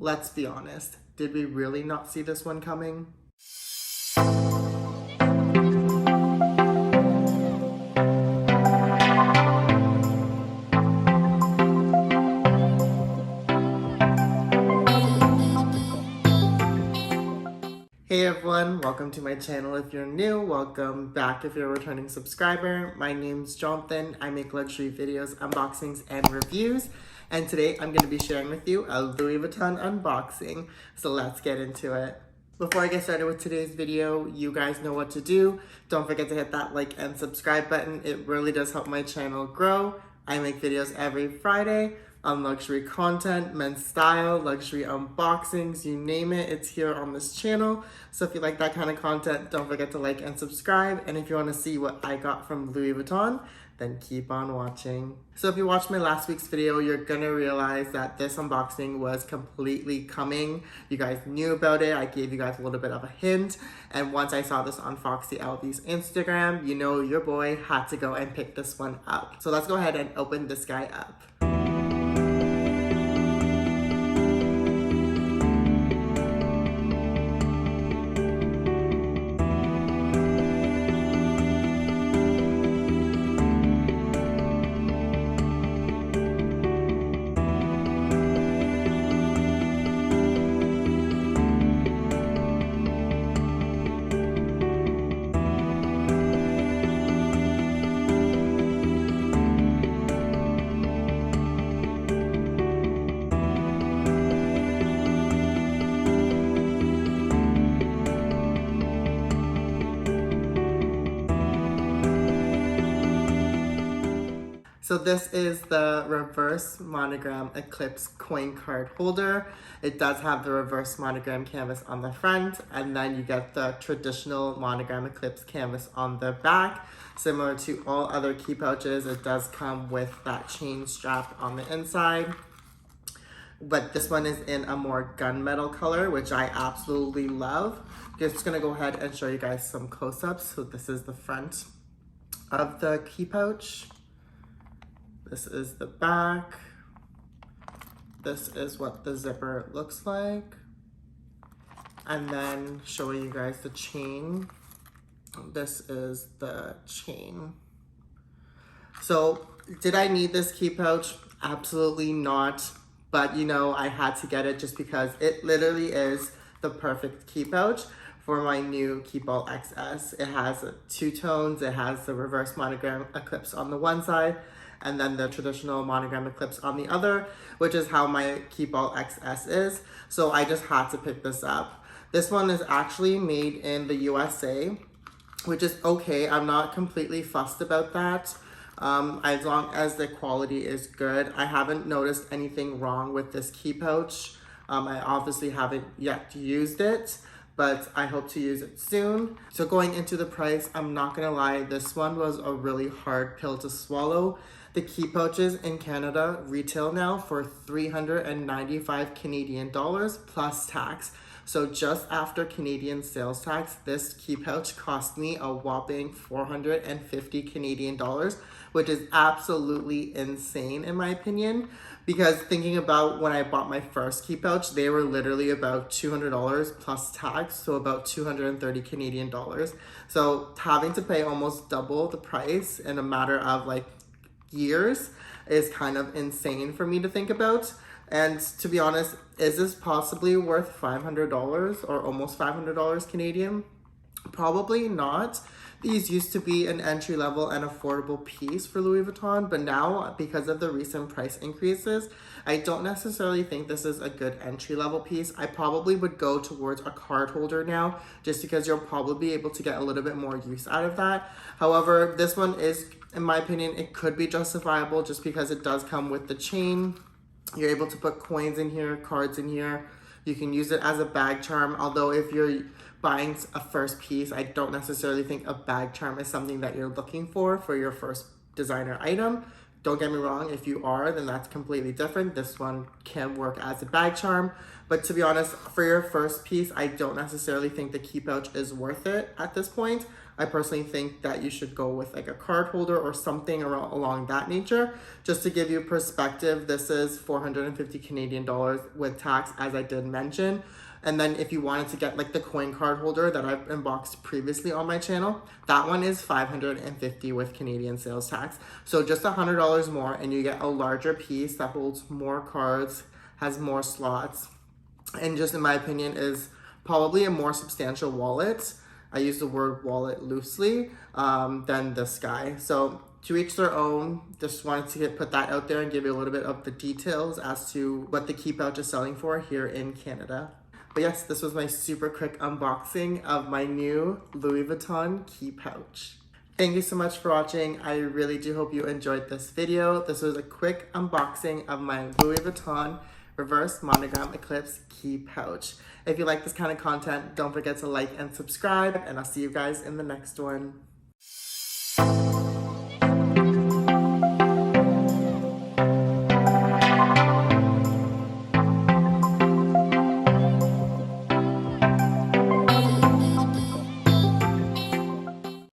Let's be honest, did we really not see this one coming? Hey everyone, welcome to my channel. If you're new, welcome back if you're a returning subscriber. My name's Jonathan. I make luxury videos, unboxings, and reviews. And today I'm going to be sharing with you a Louis Vuitton unboxing. So let's get into it. Before I get started with today's video, you guys know what to do. Don't forget to hit that like and subscribe button. It really does help my channel grow. I make videos every Friday on luxury content, men's style, luxury unboxings, you name it, it's here on this channel. So if you like that kind of content, don't forget to like and subscribe. And if you want to see what I got from Louis Vuitton, then keep on watching. So if you watched my last week's video, you're gonna realize that this unboxing was completely coming. You guys knew about it. I gave you guys a little bit of a hint. And once I saw this on Foxy LV's Instagram, you know your boy had to go and pick this one up. So let's go ahead and open this guy up. So this is the reverse monogram Eclipse coin card holder. It does have the reverse monogram canvas on the front, and then you get the traditional monogram Eclipse canvas on the back. Similar to all other key pouches, it does come with that chain strap on the inside. But this one is in a more gunmetal color, which I absolutely love. I'm just gonna go ahead and show you guys some close-ups. So this is the front of the key pouch. This is the back. This is what the zipper looks like. And then showing you guys the chain. This is the chain. So did I need this key pouch? Absolutely not. But you know, I had to get it just because it literally is the perfect key pouch for my new Keepall XS. It has two tones. It has the reverse monogram Eclipse on the one side, and then the traditional monogram Eclipse on the other, which is how my Keepall XS is. So I just had to pick this up. This one is actually made in the USA, which is okay. I'm not completely fussed about that. As long as the quality is good. I haven't noticed anything wrong with this key pouch. I obviously haven't yet used it, but I hope to use it soon. So going into the price, I'm not gonna lie, this one was a really hard pill to swallow. The key pouches in Canada retail now for 395 Canadian dollars plus tax. So just after Canadian sales tax, this key pouch cost me a whopping 450 Canadian dollars, which is absolutely insane in my opinion. Because thinking about when I bought my first key pouch, they were literally about $200 plus tax, so about 230 Canadian dollars. So having to pay almost double the price in a matter of like years is kind of insane for me to think about. And to be honest, is this possibly worth $500 or almost $500 Canadian? Probably not. These used to be an entry-level and affordable piece for Louis Vuitton, but now, because of the recent price increases, I don't necessarily think this is a good entry-level piece. I probably would go towards a card holder now, just because you'll probably be able to get a little bit more use out of that. However, this one is, in my opinion, it could be justifiable just because it does come with the chain. You're able to put coins in here, cards in here. You can use it as a bag charm, although if you're buying a first piece, I don't necessarily think a bag charm is something that you're looking for your first designer item. Don't get me wrong, if you are, then that's completely different. This one can work as a bag charm, but to be honest, for your first piece, I don't necessarily think the key pouch is worth it at this point. I personally think that you should go with like a card holder or something along that nature. Just to give you perspective, this is 450 Canadian dollars with tax, as I did mention. And then if you wanted to get like the coin card holder that I've unboxed previously on my channel, that one is 550 with Canadian sales tax. So just $100 more and you get a larger piece that holds more cards, has more slots, and just in my opinion is probably a more substantial wallet. I use the word wallet loosely than this guy. So to each their own. Just wanted to put that out there and give you a little bit of the details as to what the key pouch is selling for here in Canada. But yes, this was my super quick unboxing of my new Louis Vuitton key pouch. Thank you so much for watching. I really do hope you enjoyed this video. This was a quick unboxing of my Louis Vuitton Reverse Monogram Eclipse key pouch. If you like this kind of content, don't forget to like and subscribe, and I'll see you guys in the next one.